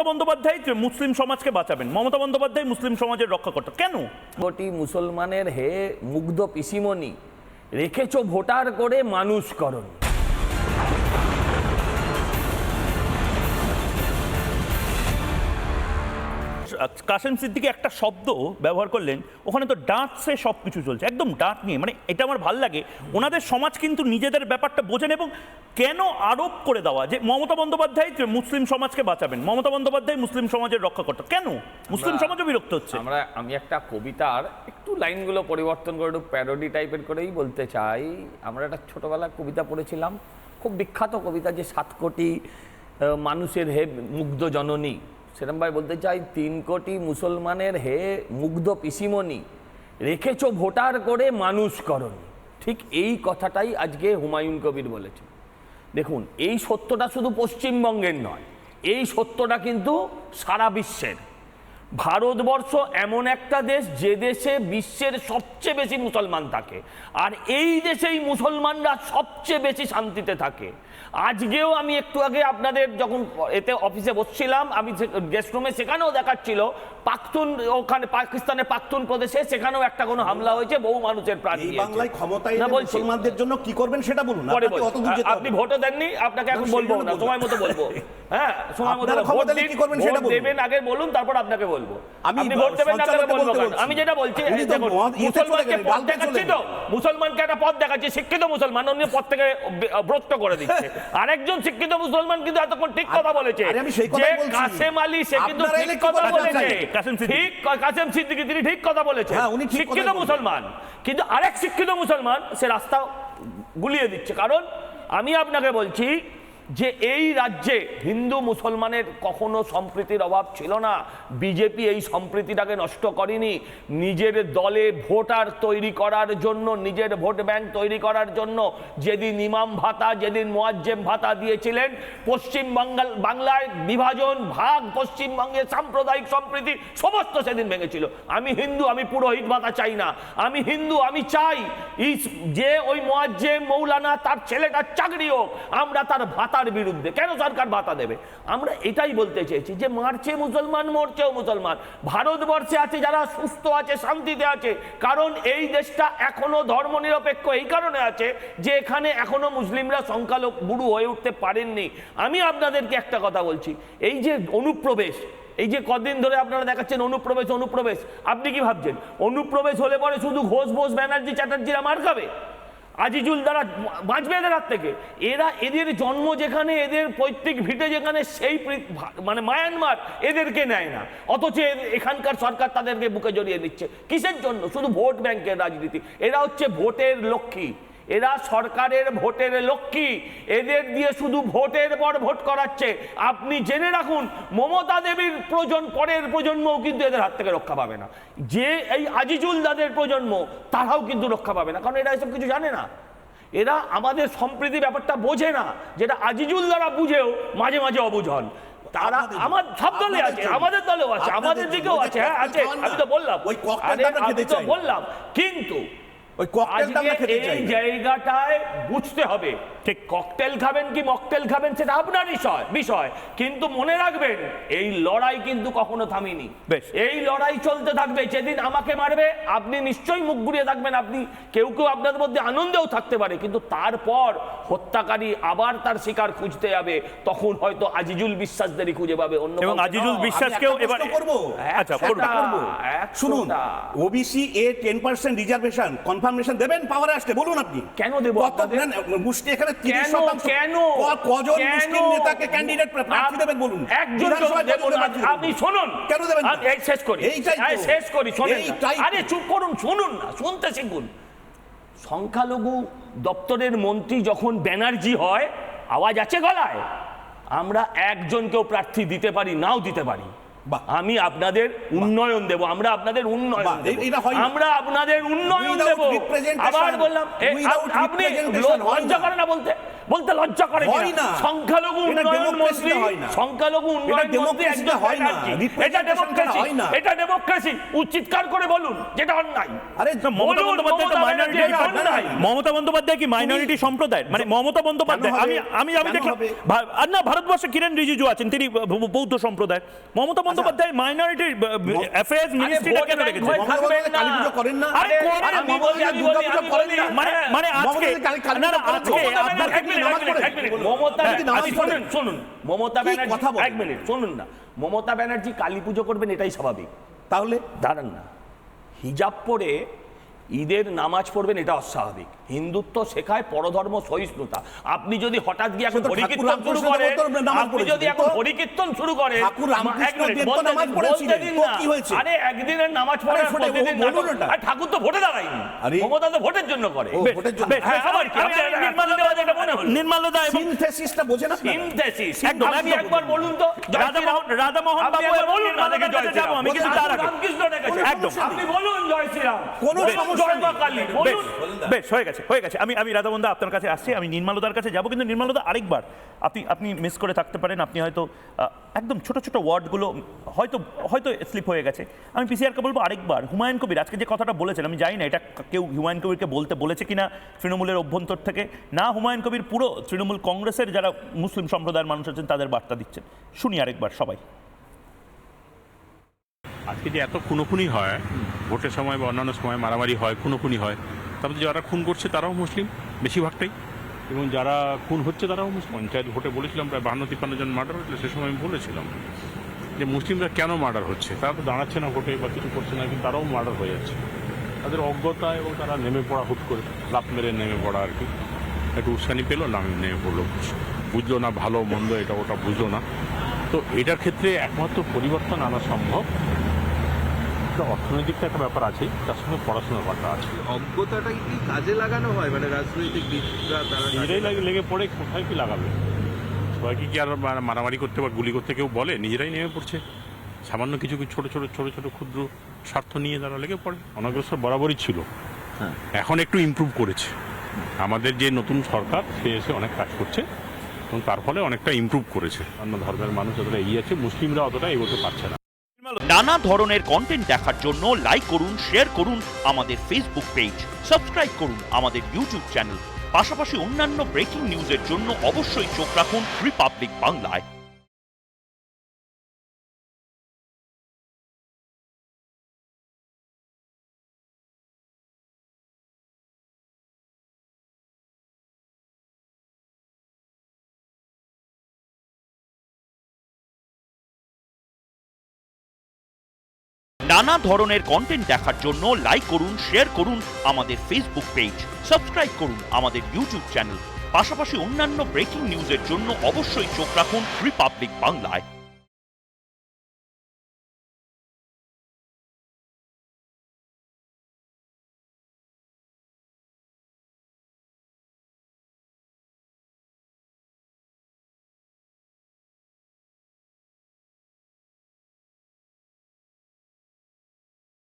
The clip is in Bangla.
বন্দ্যোপাধ্যায় মুসলিম সমাজকে বাঁচাবেন, মমতা বন্দ্যোপাধ্যায় মুসলিম সমাজের রক্ষাকর্তা, কেন? কোটি মুসলমানের হে মুগ্ধ পিসিমণি, রেখেছ ভোটার করে মানুষ করনি। কাসেম সিদ্দিকী একটা শব্দ ব্যবহার করলেন, ওখানে তো ডাঁটসে সব কিছু চলছে, একদম ডাঁট নিয়ে, মানে এটা আমার ভাল লাগে। ওনাদের সমাজ কিন্তু নিজেদের ব্যাপারটা বোঝেন, এবং কেন আরোপ করে দেওয়া যে মমতা বন্দ্যোপাধ্যায় মুসলিম সমাজকে বাঁচাবেন, মমতা বন্দ্যোপাধ্যায় মুসলিম সমাজের রক্ষাকর্তা, কেন? মুসলিম সমাজও বিরক্ত হচ্ছে। আমি একটা কবিতার একটু লাইনগুলো পরিবর্তন করে একটু প্যারোডি টাইপের করেই বলতে চাই। আমরা একটা ছোটবেলায় কবিতা পড়েছিলাম, খুব বিখ্যাত কবিতা, যে 7 কোটি মানুষের হে মুগ্ধ জননী। সেরম ভাই বলতে চাই, 3 কোটি মুসলমানের হে মুগ্ধ পিসিমণি, রেখেছ ভোটার করে মানুষ করনি। ঠিক এই কথাটাই আজকে হুমায়ুন কবির বলেছে। দেখুন, এই সত্যটা শুধু পশ্চিমবঙ্গের নয়, এই সত্যটা কিন্তু সারা বিশ্বের। ভারতবর্ষ এমন একটা দেশ যে দেশে বিশ্বের সবচেয়ে বেশি মুসলমান থাকে, আর এই দেশেই মুসলমানরা সবচেয়ে বেশি শান্তিতে থাকে। আজকেও আমি একটু আগে আপনাদের যখন এতে অফিসে বসছিলাম, আমি গেস্ট রুমে, সেখানেও দেখাচ্ছিল পাখতুন, ওখানে পাকিস্তানের পাখতুন প্রদেশে, সেখানেও একটা কোনো হামলা হয়েছে, বহু মানুষের প্রাণ গিয়েছে। বাংলায় ক্ষমতায় মুসলমানদের জন্য কি করবেন সেটা বলুন। আপনি ভোটও দেননি, আপনাকে এখন বলবো না, সময় মতো বলবো। হ্যাঁ, সময় মতো ভোট দেবেন, আগে বলুন, তারপর আপনাকে বলবো। আপনি ভোট দেবেন না, আপনাকে বলবো। আমি যেটা বলছি, মুসলমানকে পথ দেখাচ্ছি, তো মুসলমানকে একটা পথ দেখাচ্ছি, শিক্ষিত মুসলমান, অন্য পথ থেকে ভ্রষ্ট করে দিচ্ছে। আরেকজন শিক্ষিত মুসলমান কিন্তু এতক্ষণ ঠিক কথা বলেছে, যে কাসেম আলী, সে কিন্তু ঠিক কথা বলেছে। ঠিক, কাসেম সিদ্দিকী তিনি ঠিক কথা বলেছে, শিক্ষিত মুসলমান। কিন্তু আরেক শিক্ষিত মুসলমান সে রাস্তা গুলিয়ে দিচ্ছে। কারণ আমি আপনাকে বলছি যে এই রাজ্যে হিন্দু মুসলমানের কখনো সম্প্রীতির অভাব ছিল না। বিজেপি এই সম্প্রীতিটাকে নষ্ট করেনি। নিজের দলে ভোটার তৈরি করার জন্য, নিজের ভোট ব্যাংক তৈরি করার জন্য যেদিন ইমাম ভাতা, যেদিন মুয়াজ্জেম ভাতা দিয়েছিলেন, পশ্চিম বাংলায় বিভাজন, ভাগ, পশ্চিমবঙ্গের সাম্প্রদায়িক সম্প্রীতি সমস্ত সেদিন ভেঙেছিল। আমি হিন্দু, আমি পুরোহিত ভাতা চাই না। আমি হিন্দু, আমি চাই যে ওই মুয়াজ্জেম মৌলানা তার ছেলেটার চাকরি হোক, আমরা তার ভাতা বিরুদ্ধে। কেন সরকার ভাতা দেবে? আমরা এটাই বলতে চেয়েছি যে মারছে মুসলমান, মরছেও মুসলমান। ভারতবর্ষে আছে যারা সুস্থ আছে, শান্তিতে আছে, কারণ এই দেশটা এখনো ধর্মনিরপেক্ষ এই কারণে আছে যে এখানে এখনো মুসলিমরা সংখ্যালঘু হয়ে উঠতে পারেননি। আমি আপনাদেরকে একটা কথা বলছি, এই যে অনুপ্রবেশ, এই যে কদিন ধরে আপনারা দেখাচ্ছেন অনুপ্রবেশ অনুপ্রবেশ, আপনি কি ভাবছেন অনুপ্রবেশ হলে পরে শুধু ঘোষ বোস ব্যানার্জি চ্যাটার্জিরা মার খাবে, আজিজুল দ্বারা বাঁচবে এদের হাত থেকে? এরা, এদের জন্ম যেখানে, এদের পৈতৃক ভিটে যেখানে, সেই মানে মায়ানমার, এদেরকে নেয় না, অথচ এখানকার সরকার তাদেরকে বুকে জড়িয়ে দিচ্ছে। কিসের জন্য? শুধু ভোট ব্যাংকের রাজনীতি। এরা হচ্ছে ভোটের লক্ষ্মী, এরা সরকারের ভোটের লক্ষ্মী, এদের দিয়ে শুধু ভোটের পর ভোট করাচ্ছে। আপনি জেনে রাখুন, মমতা দেবীর পরের প্রজন্মও কিন্তু এদের হাত থেকে রক্ষা পাবে না। যে এই আজিজুল দাদের প্রজন্ম, তারাও কিন্তু রক্ষা পাবে না, কারণ এরা এসব কিছু জানে না। এরা আমাদের সম্প্রীতি ব্যাপারটা বোঝে না, যেটা আজিজুল দ্বারা বুঝেও মাঝে মাঝে অবুঝ হন। তারা আমার সব দলে আছে, আমাদের দলেও আছে, আমাদের দিকেও আছে। হ্যাঁ আছে, আমি তো বললাম, কিন্তু এই জায়গাটায় বুঝতে হবে, ঠিক ককটেল খাবেন কি মকটেল খাবেন সেটা আপনার বিষয়, কিন্তু মনে রাখবেন এই লড়াই কিন্তু কখনো থামিনি। এই লড়াই চলতে থাকবে। যেদিন আমাকে মারবে আপনি নিশ্চয়ই মুখ ঘুরিয়ে থাকবেন, আপনি কেউ আপনাদের মধ্যে আনন্দেও থাকতে পারে, কিন্তু তারপর হত্যাকারী আবার তার শিকার খুঁজতে যাবে, তখন হয়তো আজিজুল বিশ্বাসদেরই খুঁজে পাবে। অন্য এবং আজিজুল বিশ্বাসকেও এবার করব। আচ্ছা করব, শুনুন, ওবিসি এ 10% রিজার্ভেশন কনফার্মেশন দেবেন পাওয়ারে আসলে, বলুন আপনি কেন দেব? মুসলিম এখানে 30% কেন, কজন মুসলিম নেতাকে ক্যান্ডিডেট প্রার্থী দেবেন বলুন? একজন দেব না। আপনি শুনুন, কেন দেবেন? এই শেষ করি, শুনুন। আরে চুপ করুন, শুনুন না, শুনতে শিখুন। সংখ্যালঘু দপ্তরের মন্ত্রী যখন ব্যানার্জি হয়, আওয়াজ আছে গলায়। আমরা একজনকেও প্রার্থী দিতে পারি, নাও দিতে পারি। আমি আপনাদের উন্নয়ন দেব, আমরা আপনাদের উন্নয়ন আবার বললাম, আপনি লজ্জা করে না বলতে? বলতে লজ্জা করে হয় কিনা? না। সংখ্যালঘু এটা উন্নয়ন democracy মন্ত্রী, হয় না। সংখ্যালঘু উন্নয়ন মন্ত্রী democracy একজন হয় না। ব্যানার্জি। এটা Representation ডেমোক্রেসি, হয় না। এটা ডেমোক্রেসি। উচিতকার করে বলুন যেটা অন্যায়। আরে মমতা বলুন, বন্দ্যোপাধ্যায় তো মমতা মাইনরিটি ব্যানার্জি এটা অন্যায়। মমতা বন্দ্যোপাধ্যায় কি মাইনরিটি সম্প্রদায়? মানে মমতা বন্দ্যোপাধ্যায়, কেন আমি হবে? আমি আমি কেন দেখলাম হবে? আর না, ভারতবর্ষে কিরেন রিজিজু আছেন, তিনি বৌদ্ধ সম্প্রদায়। মমতা বন্দ্যোপাধ্যায় মাইনরিটি অ্যাফেয়ার্স মিনিস্ট্রিটা কেন রেখেছেন? মমতা বন্দ্যোপাধ্যায় কালী পুজো করেন না? আরে করেন, আমি বলি, আমি দুর্গা বলি, পুজো আমি করেন বলি, না? মানে আজকে কালী না না, পুজো আজকে করেন না? আপনার এক মিনিট, নামাজ পড়েন? এক মিনিট, মমতা আপনি নামাজ ব্যানার্জি, পড়েন? শুনুন, মমতা কি ব্যানার্জি, কথা বলেন? এক মিনিট শুনুন না, মমতা ব্যানার্জি কালী পুজো করবেন এটাই স্বাভাবিক। তাহলে দাঁড়ান না, হিজাব পরে ঈদের নামাজ পড়বেন এটা অস্বাভাবিক। হিন্দুত্ব শেখায় পরধর্ম সহিষ্ণুতা। আপনি যদি হঠাৎ গিয়ে এখন সে তো হরিকীর্তন ঠাকুর শুরু রামকৃষ্ণ করেন, দেব নামাজ আপনি যদি পড়েছিলেন এখন তো? হরিকীর্তন শুরু করেন, ঠাকুর রামকৃষ্ণ এক মিনিট, দেব তো বলতে নামাজ দিন, পড়েছিলেন, বলতে দিন তো না। কি হয়েছে? আরে একদিনের নামাজ পড়ে আরে শোনো, প্রতিদিন বলুন না। ওটা। আর ঠাকুর তো ভোটে দাঁড়ায়নি, আরে মমতা তো ভোটের জন্য করে। ও, ভোটের জন্য। বেশ, হ্যাঁ, আবার কি? আমি আপনার নির্মলদা এটা মনে হলো? নির্মলদা এবং সিনথেসিসটা বোঝেন আপনারা? সিনথেসিস, একদম, আপনি একদম। একবার বলুন তো, রাধামোহন আপনি বাবু একবার এবং বলুন না, দেখে নির্মলদার কাছে জয় যাবো আমি, শ্রীরাম। কিন্তু তার আগে রামকৃষ্ণ ডেকেছে। একদম। আপনি বলুন জয় শ্রীরাম, কোনো বলুন সমস্যা জয় মা নেই। কালী, বেশ বলুন। বেশ, হয়ে গেছে হয়ে গেছে। আমি রাধাবন্ধা আপনার কাছে আসছি, আমি নির্মলদার কাছে যাব, কিন্তু নির্মলদা আরেকবার আপনি মিস করে থাকতে পারেন, আপনি হয়তো একদম ছোট ছোট ওয়ার্ডগুলো হয়তো হয়তো স্লিপ হয়ে গেছে। আমি পিসিআরকে বলবো আরেকবার, হুমায়ুন কবির আজকে যে কথাটা বলেছেন, আমি জানি না এটা কেউ হুমায়ুন কবিরকে বলতে বলেছে কিনা তৃণমূলের অভ্যন্তর থেকে, না হুমায়ুন কবির পুরো তৃণমূল কংগ্রেসের যারা মুসলিম সম্প্রদায়ের মানুষ আছেন তাদের বার্তা দিচ্ছেন। শুনি আরেকবার সবাই। আজকে যে এত খুনোখুনি হয়, ভোটের সময় বা অন্যান্য সময় মারামারি হয়, খুনোখুনি হয়, তারপরে যারা খুন করছে তারাও মুসলিম বেশিরভাগটাই, এবং যারা খুন হচ্ছে তারাও মুসলিম। পঞ্চায়েত ভোটে বলেছিলাম প্রায় 52-53 জন মার্ডার হয়েছিল, সে সময় আমি বলেছিলাম যে মুসলিমরা কেন মার্ডার হচ্ছে, তারা তো দাঁড়াচ্ছে না ভোটে বা কিছু করছে না, কিন্তু তারাও মার্ডার হয়ে যাচ্ছে। তাদের অজ্ঞতা এবং তারা নেমে পড়া হুট করে লাফ মেরে নেমে পড়া আর কি, একটু উস্কানি পেলো, নামে নেমে পড়লো, বুঝলো না ভালো মন্দ এটা ওটা বুঝলো না। তো এটার ক্ষেত্রে একমাত্র পরিবর্তন আনা সম্ভব, অর্থনৈতিক একটা ব্যাপার আছে, তার সঙ্গে পড়াশোনার ব্যাপারটা আছে। অজ্ঞতাটা কি কাজে লাগানো হয়, মানে রাজনৈতিক বিদরা তারা নিজেরাই লেগে পড়ে, কোথায় কি লাগাবে? সবাইকে কি আর মারামারি করতে বা গুলি করতে কেউ বলে? নিজেরাই নেমে পড়ছে, সামান্য কিছু ছোট ছোট ক্ষুদ্র স্বার্থ নিয়ে তারা লেগে পড়ে। অনগ্রসর বরাবরই ছিল, এখন একটু ইমপ্রুভ করেছে। আমাদের যে নতুন সরকার, সে এসে অনেক কাজ করছে এবং তার ফলে অনেকটা ইমপ্রুভ করেছে। অন্য ধর্মের মানুষ যতটা এগিয়ে আছে, মুসলিমরা অতটা এগোতে পারছে না। নানা ধরনের কন্টেন্ট দেখার জন্য লাইক করুন, শেয়ার করুন আমাদের ফেসবুক পেজ, সাবস্ক্রাইব করুন আমাদের ইউটিউব চ্যানেল। পাশাপাশি অন্যান্য ব্রেকিং নিউজের জন্য অবশ্যই চোখ রাখুন রিপাবলিক বাংলায়। নানা ধরনের কন্টেন্ট দেখার জন্য লাইক করুন, শেয়ার করুন আমাদের ফেসবুক পেজ, সাবস্ক্রাইব করুন আমাদের ইউটিউব চ্যানেল। পাশাপাশি অন্যান্য ব্রেকিং নিউজের জন্য অবশ্যই চোখ রাখুন রিপাবলিক বাংলায়।